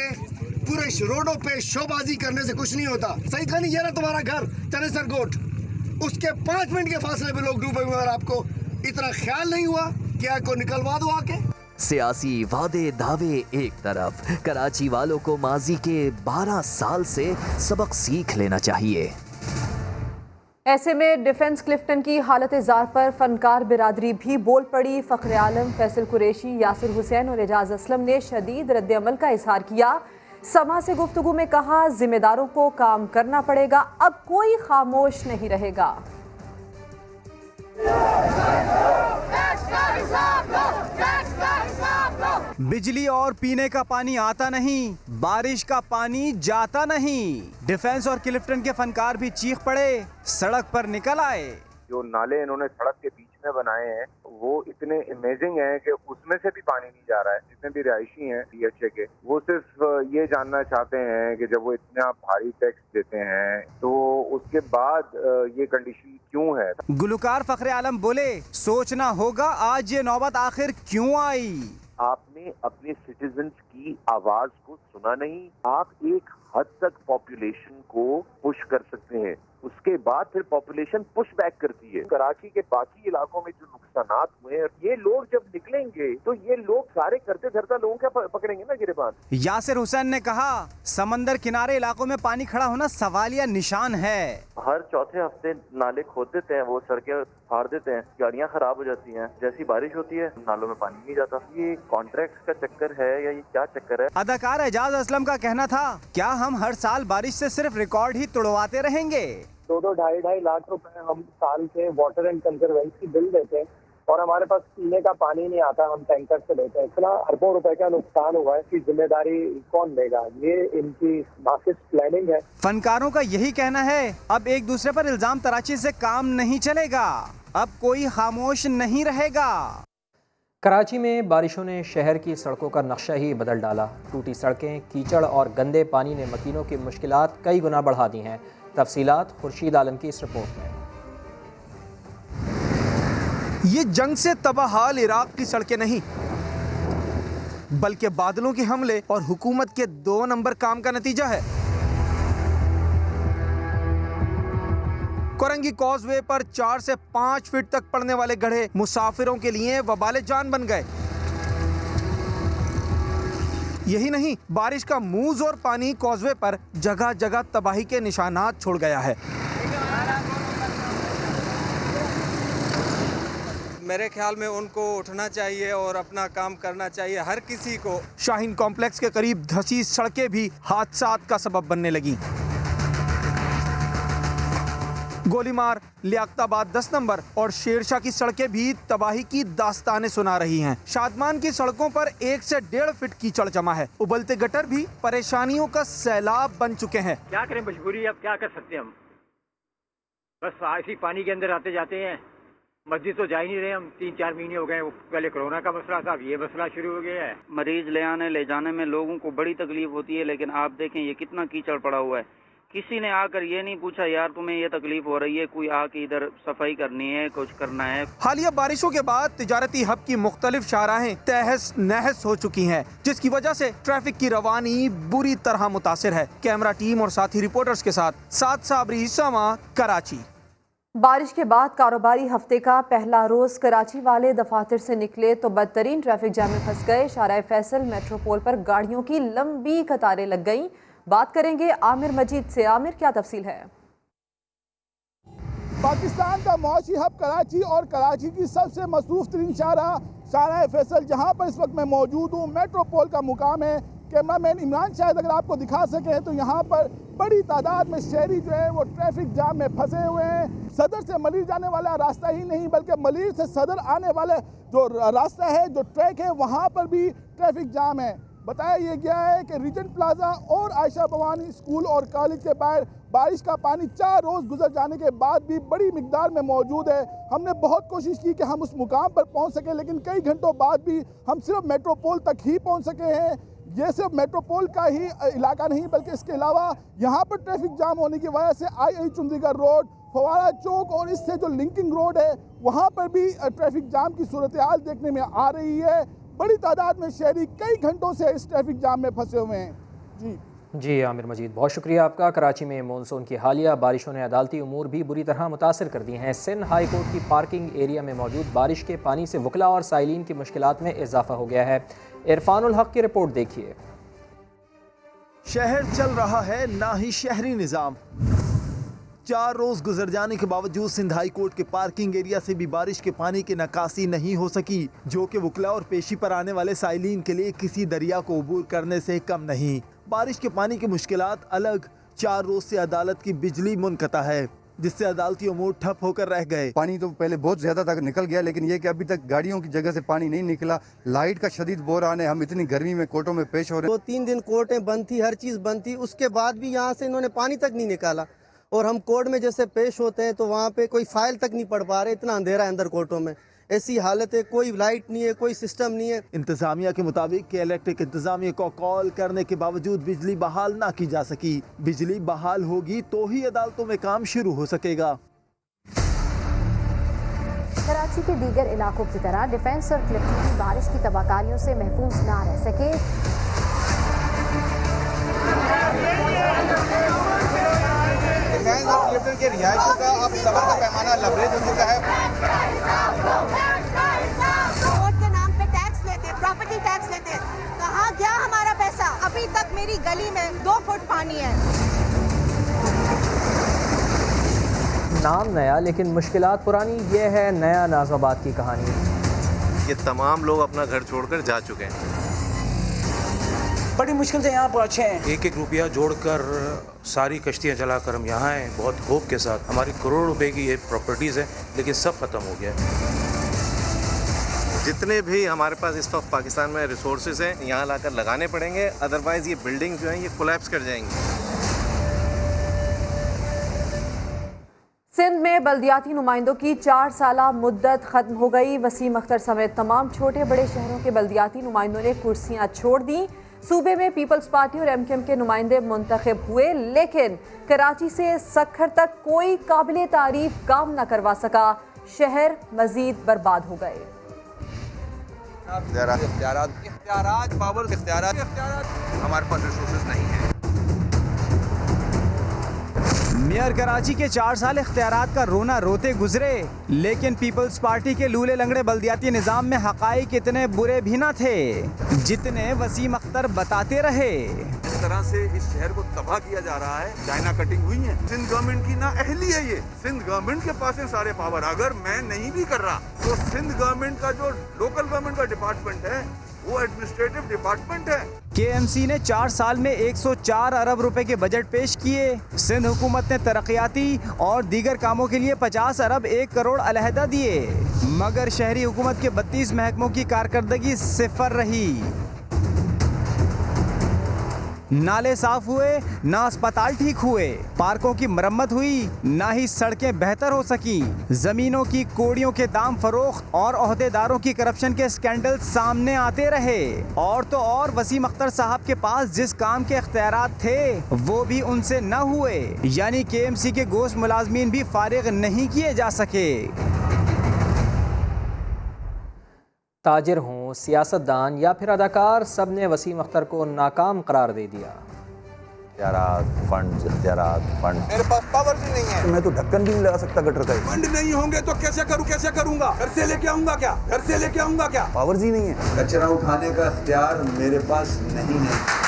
Speaker 15: पूरे रोडों पे शोबाजी करने से कुछ नहीं होता। सईद गनी, ये ना तुम्हारा घर चनेसर कोट, उसके 5 मिनट के फासले पे लोग डूबे हुए, और आपको इतना ख्याल नहीं हुआ क्या को निकलवा दो आके।
Speaker 9: सियासी वादे दावे एक तरफ, कराची वालों को माजी के 12 साल से सबक सीख लेना चाहिए।
Speaker 2: ऐसे में डिफेंस क्लिफ्टन की हालत ज़ार पर फनकार बिरादरी भी बोल पड़ी। फ़ख्र आलम, फैसल कुरैशी, यासिर हुसैन और एजाज असलम ने शदीद रद्द-ए-अमल का इजहार किया। समा से गुफ्तगू में कहा, जिम्मेदारों को काम करना पड़ेगा, अब कोई खामोश नहीं रहेगा।
Speaker 3: बिजली और पीने का पानी आता नहीं, बारिश का पानी जाता नहीं। डिफेंस और क्लिफ्टन के फनकार भी चीख पड़े, सड़क पर निकल आए।
Speaker 12: जो नाले इन्होंने सड़क के बीच में बनाए हैं वो इतने अमेजिंग हैं कि उसमें से भी पानी नहीं जा रहा है। जितने भी रिहायशी हैं DHA के, वो सिर्फ ये जानना चाहते हैं कि जब वो इतना भारी टैक्स देते हैं तो उसके बाद ये कंडीशन क्यों है।
Speaker 3: गुलकार फ़ख्र आलम बोले, सोचना होगा आज ये नौबत आखिर क्यों आई।
Speaker 12: आपने अपने सिटीजन्स की आवाज को सुना नहीं। आप एक हद तक पॉपुलेशन को पुश कर सकते हैं, उसके बाद फिर पॉपुलेशन पुश बैक करती है। कराची के बाकी इलाकों में जो नुकसानात हुए हैं, ये लोग जब निकलेंगे तो ये लोग सारे करते धरता लोगों क्या पकड़ेंगे ना गिरबान।
Speaker 3: यासिर हुसैन ने कहा, समंदर किनारे इलाकों में पानी खड़ा होना सवालिया निशान है।
Speaker 26: हर चौथे हफ्ते नाले खोद देते हैं, वो सड़कें फाड़ देते हैं, गाड़ियाँ खराब हो जाती हैं। जैसी बारिश होती है नालों में पानी नहीं जाता। ये कॉन्ट्रैक्ट का चक्कर है या ये क्या चक्कर है।
Speaker 3: अदाकार एजाज असलम का कहना था, क्या हम हर साल बारिश से सिर्फ रिकॉर्ड ही तोड़वाते रहेंगे।
Speaker 27: 2-2, 2.5 लाख रुपए हम साल के वाटर एंड कंजर्वेंसी बिल देते हैं और हमारे पास पीने का पानी नहीं आता, हम टैंकर से लेते हैं। इतना अरबों रुपए का नुकसान हुआ है, इसकी जिम्मेदारी कौन लेगा। ये इनकी मार्केट प्लानिंग है।
Speaker 3: फनकारों का यही कहना है, अब एक दूसरे पर इल्जाम तराशी से काम नहीं चलेगा, अब कोई खामोश नहीं रहेगा।
Speaker 1: कराची में बारिशों ने शहर की सड़कों का नक्शा ही बदल डाला। टूटी सड़कें, कीचड़ और गंदे पानी ने मकीनों की मुश्किलात कई गुना बढ़ा दी हैं। तफसीलात खुर्शीद आलम की इस रिपोर्ट में।
Speaker 14: ये जंग से तबाह हाल इराक की सड़कें नहीं, बल्कि बादलों के हमले और हुकूमत के 2 नंबर काम का नतीजा है। कोरंगी कॉजवे पर 4 से 5 फीट तक पड़ने वाले गड्ढे मुसाफिरों के लिए वबाले जान बन गए। यही नहीं, बारिश का मुंह जोर पानी कॉजवे पर जगह जगह तबाही के निशानात छोड़ गया है।
Speaker 28: मेरे ख्याल में उनको उठना चाहिए और अपना काम करना चाहिए, हर किसी को।
Speaker 14: शाहीन कॉम्प्लेक्स के करीब धंसी सड़कें भी हादसात का सबब बनने लगी। गोलीमार, लियाकताबाद 10 नंबर और शेरशाह की सड़कें भी तबाही की दास्तानें सुना रही हैं। शादमान की सड़कों पर 1 से 1.5 फीट कीचड़ जमा है। उबलते गटर भी परेशानियों का सैलाब बन चुके हैं।
Speaker 29: क्या करें, मजबूरी, अब क्या कर सकते हैं हम। बस ऐसी पानी के अंदर आते जाते हैं। मस्जिद तो जा ही नहीं रहे हम, 3-4 महीने हो गए। पहले कोरोना का मसला था, अब ये मसला शुरू हो गया है।
Speaker 30: मरीज ले आने ले जाने में लोगों को बड़ी तकलीफ होती है, लेकिन आप देखें ये कितना कीचड़ पड़ा हुआ है।
Speaker 25: किसी ने आकर ये नहीं पूछा यार तुम्हें ये तकलीफ हो रही है, कोई आके इधर सफाई करनी है, कुछ करना है।
Speaker 14: हालिया बारिशों के बाद तिजारती हब की मुख्तलिफ शाहराहें तहस नहस हो चुकी हैं, जिसकी वजह से ट्रैफिक की रवानी बुरी तरह मुतासिर है। कैमरा टीम और साथी रिपोर्टर्स के साथ साद साबरी, समा, कराची।
Speaker 2: बारिश के बाद कारोबारी हफ्ते का पहला रोज कराची वाले दफातर से निकले तो बदतरीन ट्रैफिक जाम में फंस गए। शाहराह फैसल मेट्रोपोल पर गाड़ियों की लंबी कतारें लग गईं। बात करेंगे आमिर मजीद से। आमिर, क्या तफसील है?
Speaker 5: पाकिस्तान का मौशी हब कराची और कराची की सबसे मसरूफ तरीन शाहराह फैसल, जहां पर इस वक्त मैं मौजूद हूं, मेट्रोपोल का मुकाम है। कैमरामैन इमरान शायद अगर आपको दिखा सके तो यहाँ पर बड़ी तादाद में शहरी जो है वो ट्रैफिक जाम में फंसे हुए हैं। सदर से मलिर जाने वाला रास्ता ही नहीं बल्कि मलिर से सदर आने वाले जो रास्ता है, जो ट्रैक है, वहाँ पर भी ट्रैफिक जाम है। बताया ये गया है कि रीजेंट प्लाजा और आयशा भवानी स्कूल और कॉलेज के बाहर बारिश का पानी 4 रोज़ गुजर जाने के बाद भी बड़ी मिकदार में मौजूद है। हमने बहुत कोशिश की कि हम उस मुकाम पर पहुंच सके, लेकिन कई घंटों बाद भी हम सिर्फ मेट्रोपोल तक ही पहुंच सके हैं। ये सिर्फ मेट्रोपोल का ही इलाका नहीं बल्कि इसके अलावा यहाँ पर ट्रैफिक जाम होने की वजह से आई चुंदीगढ़ रोड, फवारा चौक और इससे जो लिंकिंग रोड है वहाँ पर भी ट्रैफिक जाम की सूरत हाल देखने में आ रही है। बड़ी तादाद में शहरी कई घंटों से इस ट्रैफिक जाम में फंसे हुए हैं।
Speaker 1: जी आमिर मजीद, बहुत शुक्रिया आपका। कराची में मानसून की हालिया बारिशों ने अदालती उमूर भी बुरी तरह मुतासर कर दी हैं। सिंध हाई कोर्ट की पार्किंग एरिया में मौजूद बारिश के पानी से वकला और साइलिन की मुश्किलात में इजाफा हो गया है। इरफानुल हक की रिपोर्ट देखिए।
Speaker 7: शहर चल रहा है ना ही शहरी निज़ाम। 4 रोज गुजर जाने के बावजूद सिंध हाई कोर्ट के पार्किंग एरिया से भी बारिश के पानी की नकासी नहीं हो सकी, जो कि वकला और पेशी पर आने वाले साइलिन के लिए किसी दरिया को अबूर करने से कम नहीं। बारिश के पानी की मुश्किलात अलग, 4 रोज से अदालत की बिजली मुनक़ता है, जिससे अदालती उमूर ठप होकर रह गए।
Speaker 13: पानी तो पहले बहुत ज़्यादा तक निकल गया, लेकिन ये कि अभी तक गाड़ियों की जगह से पानी नहीं निकला। लाइट का शदीद बहरान है, हम इतनी गर्मी में कोर्टों में पेश हो रहे हैं।
Speaker 16: 2-3 दिन कोर्टें बंद थी, हर चीज़ बंद थी, उसके बाद भी यहाँ से इन्होंने पानी तक नहीं निकाला। और हम कोर्ट में जैसे पेश होते हैं तो वहाँ पे कोई फाइल तक नहीं पढ़ पा रहे, इतना अंधेरा है अंदर कोर्टों में। ऐसी हालत है, कोई लाइट नहीं है, कोई सिस्टम नहीं है।
Speaker 7: इंतजामिया के मुताबिक कि इलेक्ट्रिक इंतजामिया को कॉल करने के बावजूद बिजली बहाल ना की जा सकी। बिजली बहाल होगी तो ही अदालतों में काम शुरू हो सकेगा।
Speaker 17: कराची के दीगर इलाकों की तरह डिफेंस और क्लिफ्टन भी बारिश की तबाहकारियों से महफूज ना रह सके।
Speaker 14: डिफेंस और क्लिफ्टन के रिहायशियों का अब सबर का पैमाना लबरेज हो चुका है।
Speaker 18: कोर्ट के नाम पे टैक्स लेते, प्रॉपर्टी टैक्स लेते, कहाँ गया हमारा पैसा? अभी तक मेरी गली में 2 फुट पानी है।
Speaker 1: नाम नया लेकिन मुश्किलात पुरानी, ये है नया नाज़ाबाद की कहानी।
Speaker 20: ये तमाम लोग अपना घर छोड़कर जा चुके हैं।
Speaker 21: बड़ी मुश्किल से यहाँ पहुँचे हैं। 1-1 रुपया जोड़कर सारी कश्तियाँ चलाकर हम यहाँ आए, बहुत होप के साथ। हमारी करोड़ रुपए की ये प्रॉपर्टीज़ है, लेकिन सब ख़त्म हो गया।
Speaker 20: जितने भी हमारे पास इस वक्त पाकिस्तान में रिसोर्सेज हैं, यहाँ लाकर लगाने पड़ेंगे, अदरवाइज़ ये बिल्डिंग जो हैं ये कोलैप्स कर जाएंगी।
Speaker 2: सिंध में बल्दियाती नुमाइंदों की 4 साला मुद्दत खत्म हो गई। वसीम अख्तर समेत तमाम छोटे बड़े शहरों के बल्दियाती नुमाइंदों ने कुर्सियां छोड़ दी। सूबे में पीपल्स पार्टी और MKM के नुमाइंदे मुंतखब हुए, लेकिन कराची से सक्खर तक कोई काबिले तारीफ काम न करवा सका। शहर मजीद बर्बाद हो गए।
Speaker 14: हमारे पास रिसोर्सेज नहीं है। मेयर कराची के 4 साल इख्तियारात का रोना रोते गुजरे, लेकिन पीपल्स पार्टी के लूले लंगड़े बल्दियाती निज़ाम में हक़ाइक़ इतने बुरे भी न थे जितने वसीम अख्तर बताते रहे।
Speaker 22: इस तरह से इस शहर को तबाह किया जा रहा है, चाइना कटिंग हुई है। सिंध गवर्नमेंट की ना अहली है ये, सिंध गवर्नमेंट के पास है सारे पावर। अगर मैं नहीं भी कर रहा तो सिंध गवर्नमेंट का जो लोकल गवर्नमेंट का डिपार्टमेंट है वो एडमिनिस्ट्रेटिव डिपार्टमेंट है।
Speaker 14: KMC ने 4 साल में 104 अरब रुपए के बजट पेश किए। सिंध हुकूमत ने तरक्याती और दीगर कामों के लिए 50 अरब 1 करोड़ अलहदा दिए, मगर शहरी हुकूमत के 32 महकमों की कारकर्दगी 0 रही।
Speaker 4: नाले साफ हुए, ना अस्पताल ठीक हुए, पार्कों की मरम्मत हुई, ना ही सड़कें बेहतर हो सकी। जमीनों की कोड़ियों के दाम फरोख्त और ओहदेदारों की करप्शन के स्कैंडल सामने आते रहे। और तो और वसीम अख्तर साहब के पास जिस काम के इख्तियारात थे वो भी उनसे न हुए, यानी KMC के गोश्त मुलाजमीन भी फारिग नहीं किए जा सके।
Speaker 1: ताजिर हों, सियासतदान या फिर अदाकार, सब ने वसीम अख्तर को नाकाम करार दे दिया।
Speaker 6: फंड मेरे पास पावर भी नहीं है, मैं तो ढक्कन भी नहीं लगा सकता गटर का। फंड नहीं होंगे तो कैसे करूंगा? घर से लेके आऊंगा क्या? पावर ही नहीं है। कचरा उठाने का इख्तियार मेरे पास नहीं है।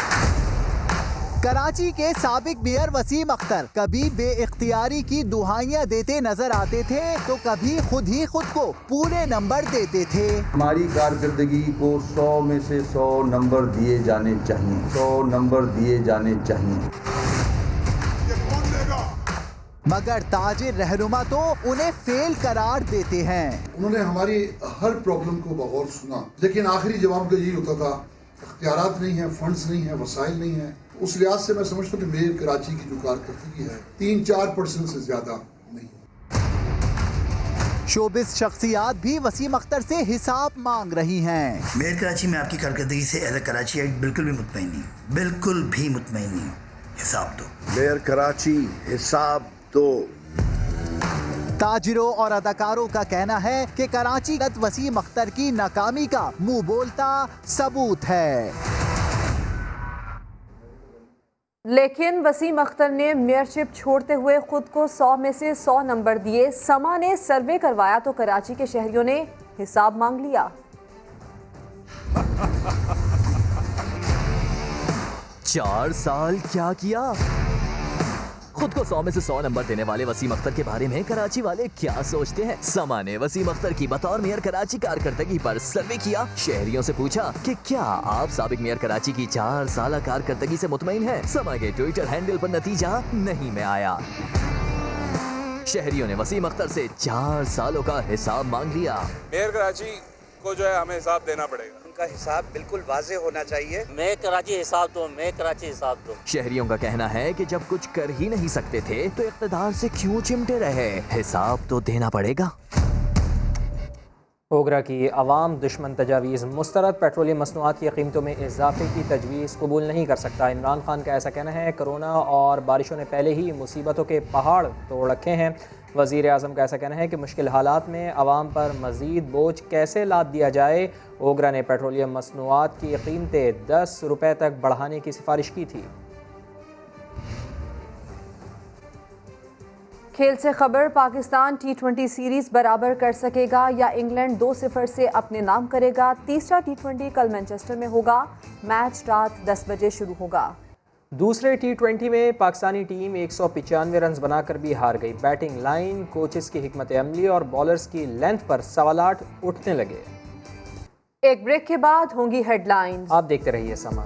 Speaker 8: कराची के साबिक मेयर वसीम अख्तर कभी बेइख्तियारी की दुहाइयां देते नजर आते थे तो कभी खुद ही खुद को पूरे नंबर देते थे।
Speaker 6: हमारी कारकर्दगी को 100 में से 100 नंबर दिए जाने चाहिए, 100 नंबर दिए जाने चाहिए।
Speaker 8: मगर ताजिर रहनुमा तो उन्हें फेल करार देते हैं।
Speaker 10: उन्होंने हमारी हर प्रॉब्लम को बगौर सुना, लेकिन आखिरी जवाब तो यही होता था, इख्तियारात नहीं है, फंड्स नहीं है, वसाइल नहीं है। उस लिहाज से मैं समझता हूँ कि मेयर कराची की जो कारकर्दगी है 3-4% से ज्यादा नहीं।
Speaker 8: शोबिस शख्सियात भी वसीम अख्तर से हिसाब मांग रही हैं।
Speaker 11: मेयर कराची में आपकी कारकर्दगी से एज ए कराची बिल्कुल भी मुतमईन नहीं, बिल्कुल भी मुतमईन नहीं। हिसाब दो
Speaker 6: मेयर कराची, हिसाब दो।
Speaker 8: ताजिरों और अदाकारों का कहना है कि कराची वसीम अख्तर की नाकामी का मुंह बोलता सबूत है।
Speaker 2: लेकिन वसीम अख्तर ने मेयरशिप छोड़ते हुए खुद को 100 में से 100 नंबर दिए। समा ने सर्वे करवाया तो कराची के शहरियों ने हिसाब मांग लिया।
Speaker 9: 4 साल क्या किया? खुद को 100 में से 100 नंबर देने वाले वसीम अख्तर के बारे में कराची वाले क्या सोचते हैं? समा ने वसीम अख्तर की बतौर मेयर कराची कारकर्दगी पर सर्वे किया। शहरियों से पूछा कि क्या आप साबिक मेयर कराची की 4 साल कारकर्दगी से मुतमईन हैं? समा के ट्विटर हैंडल पर नतीजा नहीं में आया। शहरियों ने वसीम अख्तर से 4 सालों का हिसाब मांग लिया।
Speaker 15: मेयर कराची को जो है हमें हिसाब देना पड़ेगा, उनका हिसाब बिल्कुल वाज़े होना चाहिए।
Speaker 19: मैं कराची हिसाब दो।
Speaker 9: शहरियों का कहना है कि जब कुछ कर ही नहीं सकते थे तो इक़्तिदार से क्यों चिमटे रहे? हिसाब तो देना पड़ेगा।
Speaker 1: ओगरा की अवाम दुश्मन तजावीज़ मुस्तरद पेट्रोलियम मसनूआत की कीमतों में इजाफे की तजवीज़ कबूल नहीं कर सकता। इमरान खान का ऐसा कहना है। कोरोना और बारिशों ने पहले ही मुसीबतों के पहाड़ तोड़ रखे हैं। वज़ीर आज़म का ऐसा कहना है कि मुश्किल हालात में अवाम पर मज़ीद बोझ कैसे लाद दिया जाए। ओगरा ने पेट्रोलियम मसनूआत की कीमतें 10 रुपये तक बढ़ाने की सिफारिश की थी।
Speaker 2: खेल से खबर, पाकिस्तान T20 सीरीज बराबर कर सकेगा या इंग्लैंड 2-0 से अपने नाम करेगा। तीसरा T20 कल मैनचेस्टर में होगा। मैच रात 10 बजे शुरू होगा।
Speaker 1: दूसरे T20 में पाकिस्तानी टीम 195 रन बनाकर भी हार गई। बैटिंग लाइन, कोचेस की हिकमत अमली और बॉलर्स की लेंथ पर सवालात उठने लगे।
Speaker 2: एक ब्रेक के बाद होंगी हेडलाइंस।
Speaker 1: आप देखते रहिए समा।